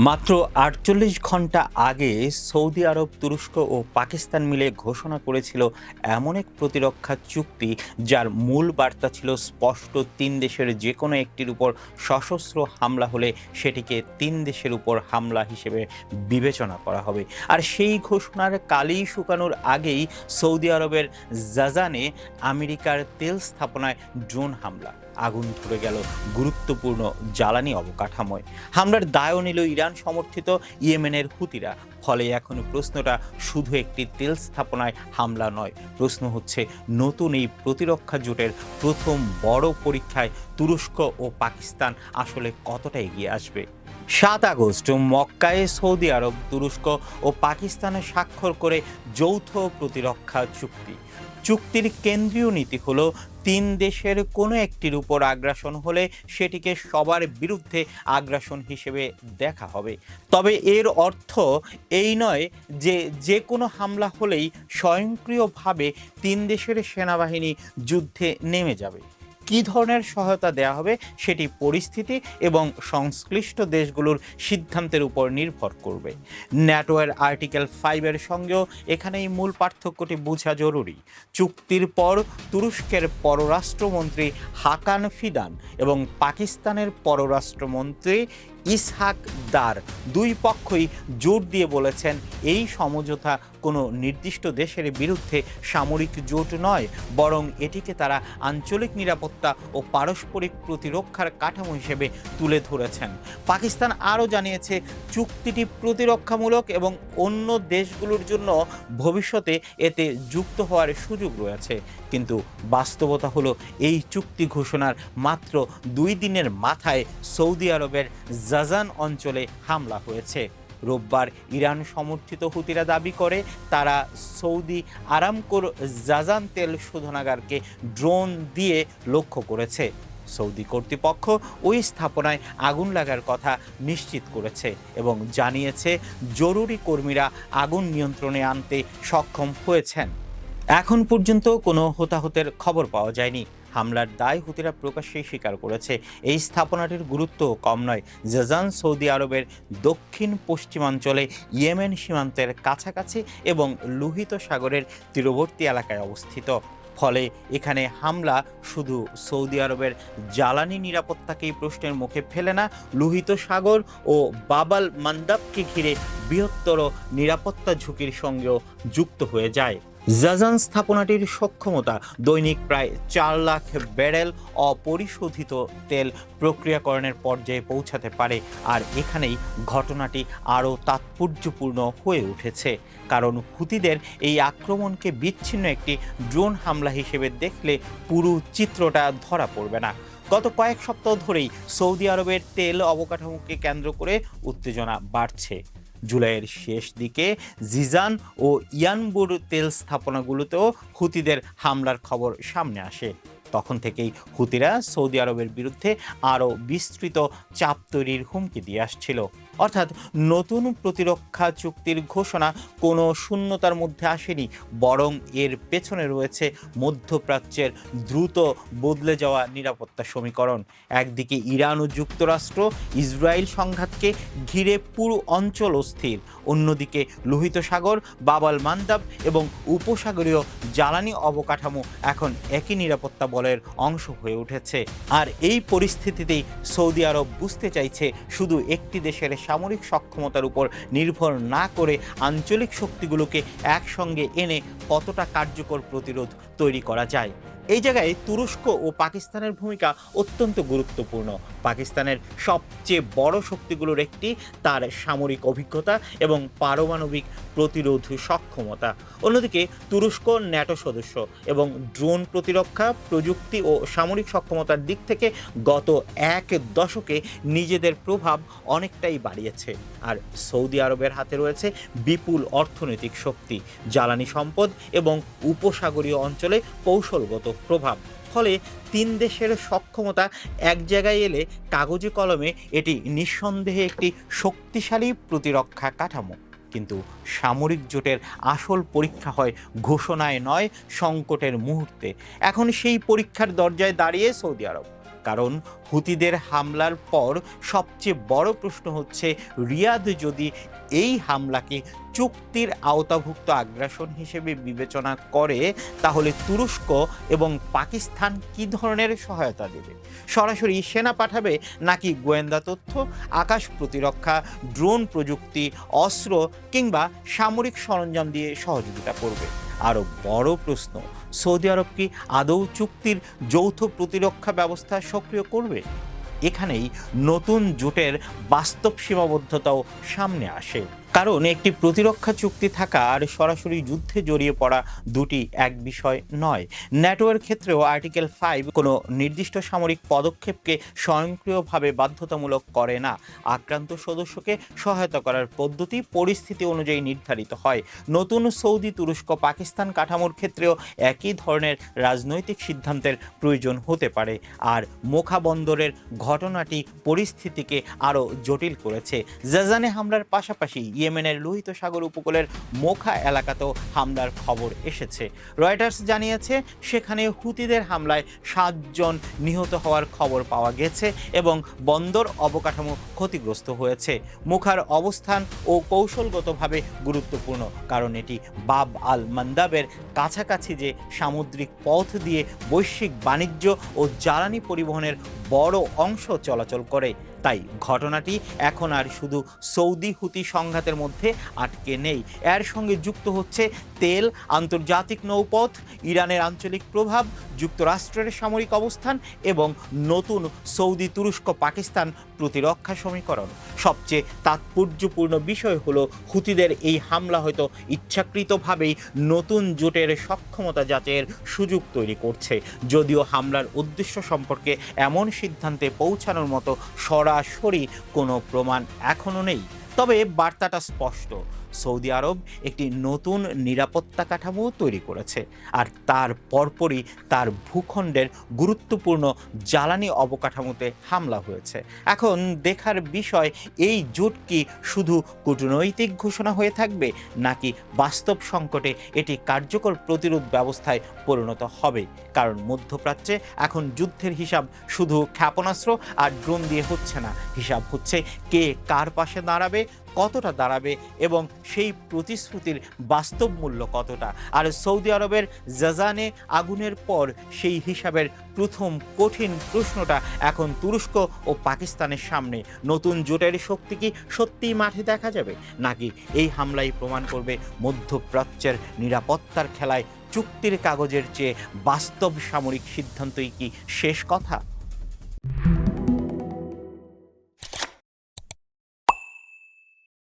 মাত্র ৪৮ ঘন্টা আগে সৌদি আরব, তুরস্ক ও পাকিস্তান মিলে ঘোষণা করেছিল এমন এক প্রতিরক্ষা চুক্তি যার মূল বার্তা ছিল স্পষ্ট: তিন দেশের যে কোনো একটির উপর সশস্ত্র হামলা হলে সেটিকে তিন দেশের উপর হামলা হিসেবে বিবেচনা করা হবে। আর সেই ঘোষণার কালি শুকানোর আগেই সৌদি আরবের জাজানে আমেরিকার তেল স্থাপনায় ড্রোন হামলা, আগুন ধরে গেল গুরুত্বপূর্ণ জ্বালানি অবকাঠামোয়। হামলার দায়ও নিল ইরান সমর্থিত ইয়েমেনের হুতিরা। ফলে এখন প্রশ্নটা শুধু একটি তেল স্থাপনায় হামলা নয়, প্রশ্ন হচ্ছে নতুন এই প্রতিরক্ষা জোটের প্রথম বড় পরীক্ষায় তুরস্ক ও পাকিস্তান আসলে কতটা এগিয়ে আসবে। ৭ আগস্ট মক্কায় সৌদি আরব, তুরস্ক ও পাকিস্তানে স্বাক্ষর করে যৌথ প্রতিরক্ষা চুক্তি। চুক্তির কেন্দ্রীয় নীতি হলো তিন দেশের কোনো একটির উপর আগ্রাসন হলে সেটিকে সবার বিরুদ্ধে আগ্রাসন হিসেবে দেখা হবে। তবে এর অর্থ এই নয় যে যে কোনো হামলা হলেই স্বয়ংক্রিয়ভাবে তিন দেশের সেনাবাহিনী যুদ্ধে নেমে যাবে। কী ধরনের সহায়তা দেওয়া হবে সেটি পরিস্থিতি এবং সংশ্লিষ্ট দেশগুলোর সিদ্ধান্তের উপর নির্ভর করবে। ন্যাটোর আর্টিকেল 5-এর সঙ্গেও এখানে এই মূল পার্থক্যটি বোঝা জরুরি। চুক্তির পর তুরস্কের পররাষ্ট্রমন্ত্রী হাকান ফিদান এবং পাকিস্তানের পররাষ্ট্রমন্ত্রী ইসহাক দার দুই পক্ষই জোর দিয়ে বলেছেন এই সমঝোতা কোনো নির্দিষ্ট দেশের বিরুদ্ধে সামরিক জোট নয়, বরং এটিকে তারা আঞ্চলিক নিরাপত্তা ও পারস্পরিক প্রতিরক্ষার কাঠামো হিসেবে তুলে ধরেছেন। পাকিস্তান আরও জানিয়েছে চুক্তিটি প্রতিরক্ষামূলক এবং অন্য দেশগুলোর জন্য ভবিষ্যতে এতে যুক্ত হওয়ার সুযোগ রয়েছে। কিন্তু বাস্তবতা হলো এই চুক্তি ঘোষণার মাত্র 2 দিনের মাথায় সৌদি আরবের জাজান অঞ্চলে হামলা হয়েছে। রোববার ইরান সমর্থিত হুতিরা দাবি করে তারা সৌদি আরামকোর জাজান তেল শোধনাগারকে ড্রোন দিয়ে লক্ষ্য করেছে। সৌদি কর্তৃপক্ষ ওই স্থাপনায় আগুন লাগার কথা নিশ্চিত করেছে এবং জানিয়েছে জরুরি কর্মীরা আগুন নিয়ন্ত্রণে আনতে সক্ষম হয়েছেন। এখন পর্যন্ত কোনো হতাহতের খবর পাওয়া যায়নি। হামলার দায় হুতিরা প্রকাশ্যেই স্বীকার করেছে। এই স্থাপনাটির গুরুত্ব কম নয়। জাজান সৌদি আরবের দক্ষিণ পশ্চিমাঞ্চলে ইয়েমেন সীমান্তের কাছাকাছি এবং লোহিত সাগরের তীরবর্তী এলাকায় অবস্থিত। ফলে এখানে হামলা শুধু সৌদি আরবের জ্বালানি নিরাপত্তাকেই প্রশ্নের মুখে ফেলে না, লোহিত সাগর ও বাবাল মান্দাবকে ঘিরে বৃহত্তর নিরাপত্তা ঝুঁকির সঙ্গেও যুক্ত হয়ে যায়। জাজান স্থাপনাটির সক্ষমতা দৈনিক প্রায় 4 লাখ ব্যারেল অপরিশোধিত তেল প্রক্রিয়াকরণের পর্যায়ে পৌঁছাতে পারে। আর এখানেই ঘটনাটি আরও তাৎপর্যপূর্ণ হয়ে উঠেছে, কারণ হুতিদের এই আক্রমণকে বিচ্ছিন্ন একটি ড্রোন হামলা হিসেবে দেখলে পুরো চিত্রটা ধরা পড়বে না। গত কয়েক সপ্তাহ ধরেই সৌদি আরবের তেল অবকাঠামোকে কেন্দ্র করে উত্তেজনা বাড়ছে। জুলাইয়ের শেষ দিকে জিজান ও ইয়ানবুর তেল স্থাপনাগুলোতেও হুতিদের হামলার খবর সামনে আসে। তখন থেকেই হুতিরা সৌদি আরবের বিরুদ্ধে আরও বিস্তৃত চাপ তৈরির হুমকি দিয়ে আসছিল। অর্থাৎ নতুন প্রতিরক্ষা চুক্তির ঘোষণা কোনো শূন্যতার মধ্যে আসেনি, বরং এর পেছনে রয়েছে মধ্যপ্রাচ্যের দ্রুত বদলে যাওয়া নিরাপত্তা সমীকরণ। একদিকে ইরান ও যুক্তরাষ্ট্র ইসরায়েল সংঘাতকে ঘিরে পুরো অঞ্চল অস্থির, অন্যদিকে লোহিত সাগর, বাবাল মান্দাব এবং উপসাগরীয় জ্বালানি অবকাঠামো এখন একই নিরাপত্তা বলের অংশ হয়ে উঠেছে। আর এই পরিস্থিতিতেই সৌদি আরব বুঝতে চাইছে শুধু একটি দেশের সামরিক সক্ষমতার উপর নির্ভর না করে আঞ্চলিক শক্তিগুলোকে একসঙ্গে এনে কতটা কার্যকর প্রতিরোধ তৈরি করা যায়। এই জায়গায় তুরস্ক ও পাকিস্তানের ভূমিকা অত্যন্ত গুরুত্বপূর্ণ। পাকিস্তানের সবচেয়ে বড় শক্তিগুলোর একটি তার সামরিক অভিজ্ঞতা এবং পারমাণবিক প্রতিরোধ সক্ষমতা। অন্যদিকে তুরস্ক ন্যাটো সদস্য এবং ড্রোন প্রতিরক্ষা প্রযুক্তি ও সামরিক সক্ষমতার দিক থেকে গত 1 দশকে নিজেদের প্রভাব অনেকটাই বাড়িয়েছে। আর সৌদি আরবের হাতে রয়েছে বিপুল অর্থনৈতিক শক্তি, জ্বালানি সম্পদ এবং উপসাগরীয় অঞ্চলে কৌশলগত প্রভাব। ফলে তিন দেশের সক্ষমতা এক জায়গায় এলে কাগজে কলমে এটি নিঃসন্দেহে একটি শক্তিশালী প্রতিরক্ষা কাঠামো। কিন্তু সামরিক জোটের আসল পরীক্ষা হয় ঘোষণায় নয়, সংকটের মুহূর্তে। এখন সেই পরীক্ষার দরজায় দাঁড়িয়ে সৌদি আরব। কারণ হুতিদের হামলার পর সবচেয়ে বড় প্রশ্ন হচ্ছে, রিয়াদ যদি এই হামলাকে চুক্তির আওতাভুক্ত আগ্রাসন হিসেবে বিবেচনা করে, তাহলে তুরস্ক এবং পাকিস্তান কী ধরনের সহায়তা দেবে? সরাসরি সেনা পাঠাবে, নাকি গোয়েন্দা তথ্য, আকাশ প্রতিরক্ষা, ড্রোন প্রযুক্তি, অস্ত্র কিংবা সামরিক সরঞ্জাম দিয়ে সহযোগিতা করবে? আরও বড় প্রশ্ন, সৌদি আরব কি আদৌ চুক্তির যৌথ প্রতিরক্ষা ব্যবস্থা সক্রিয় করবে? এখানেই নতুন জোটের বাস্তব সীমাবদ্ধতাও সামনে আসে। কারণ একটি প্রতিরক্ষা চুক্তি থাকা আর সরাসরি যুদ্ধে জড়িয়ে পড়া দুটি এক বিষয় নয়। ন্যাটোর ক্ষেত্রেও আর্টিকেল 5 কোনো নির্দিষ্ট সামরিক পদক্ষেপকে স্বয়ংক্রিয়ভাবে বাধ্যতামূলক করে না। আক্রান্ত সদস্যকে সহায়তা করার পদ্ধতি পরিস্থিতি অনুযায়ী নির্ধারিত হয়। নতুন সৌদি তুরস্ক পাকিস্তান কাঠামোর ক্ষেত্রেও একই ধরনের রাজনৈতিক সিদ্ধান্তের প্রয়োজন হতে পারে। আর মোখা বন্দরের ঘটনাটি পরিস্থিতিকে আরও জটিল করেছে। জাজানে হামলার পাশাপাশি ইয়েমেনের লোহিত সাগর উপকূলের মোখা এলাকাতেও হামলার খবর এসেছে। রয়টার্স জানিয়েছে, সেখানে হুতিদের হামলায় 7 জন নিহত হওয়ার খবর পাওয়া গেছে এবং বন্দর অবকাঠামো ক্ষতিগ্রস্ত হয়েছে। মোখার অবস্থান ও কৌশলগতভাবে গুরুত্বপূর্ণ, কারণ এটি বাব আল মান্দাবের কাছাকাছি, যে সামুদ্রিক পথ দিয়ে বৈশ্বিক বাণিজ্য ও জ্বালানি পরিবহনের বড় অংশ চলাচল করে। তাই ঘটনাটি এখন আর শুধু সৌদি হুতি সংঘাতের মধ্যে আটকে নেই, এর সঙ্গে যুক্ত হচ্ছে তেল, আন্তর্জাতিক নৌপথ, ইরানের আঞ্চলিক প্রভাব, যুক্তরাষ্ট্রের সামরিক অবস্থান এবং নতুন সৌদি তুরস্ক পাকিস্তান প্রতিরক্ষা সমীকরণ। সবচেয়ে তাৎপর্যপূর্ণ বিষয় হলো, হুতিদের এই হামলা হয়তো ইচ্ছাকৃতভাবেই নতুন জোটের সক্ষমতা যাচাইয়ের সুযোগ তৈরি করছে। যদিও হামলার উদ্দেশ্য সম্পর্কে এমন সিদ্ধান্তে পৌঁছানোর মতো সরাসরি কোনো প্রমাণ এখনও নেই, তবে বার্তাটা স্পষ্ট। সৌদি আরব একটি নতুন নিরাপত্তা কাঠামো তৈরি করেছে, আর তার পরপরই তার ভূখণ্ডের গুরুত্বপূর্ণ জ্বালানি অবকাঠামোতে হামলা হয়েছে। এখন দেখার বিষয়, এই জোট কি শুধু কূটনৈতিক ঘোষণা হয়ে থাকবে, নাকি বাস্তব সংকটে এটি কার্যকর প্রতিরোধ ব্যবস্থায় পরিণত হবে? কারণ মধ্যপ্রাচ্যে এখন যুদ্ধের হিসাব শুধু ক্ষেপণাস্ত্র আর ড্রোন দিয়ে হচ্ছে না, হিসাব হচ্ছে কে কার পাশে দাঁড়াবে, কতটা দাঁড়াবে এবং সেই প্রতিশ্রুতির বাস্তব মূল্য কতটা। আর সৌদি আরবের জাজানে আগুনের পর সেই হিসাবের প্রথম কঠিন প্রশ্নটা এখন তুরস্ক ও পাকিস্তানের সামনে। নতুন জোটের শক্তি কি সত্যিই মাঠে দেখা যাবে, নাকি এই হামলাই প্রমাণ করবে মধ্যপ্রাচ্যের নিরাপত্তার খেলায় চুক্তির কাগজের চেয়ে বাস্তব সামরিক সিদ্ধান্তই কি শেষ কথা?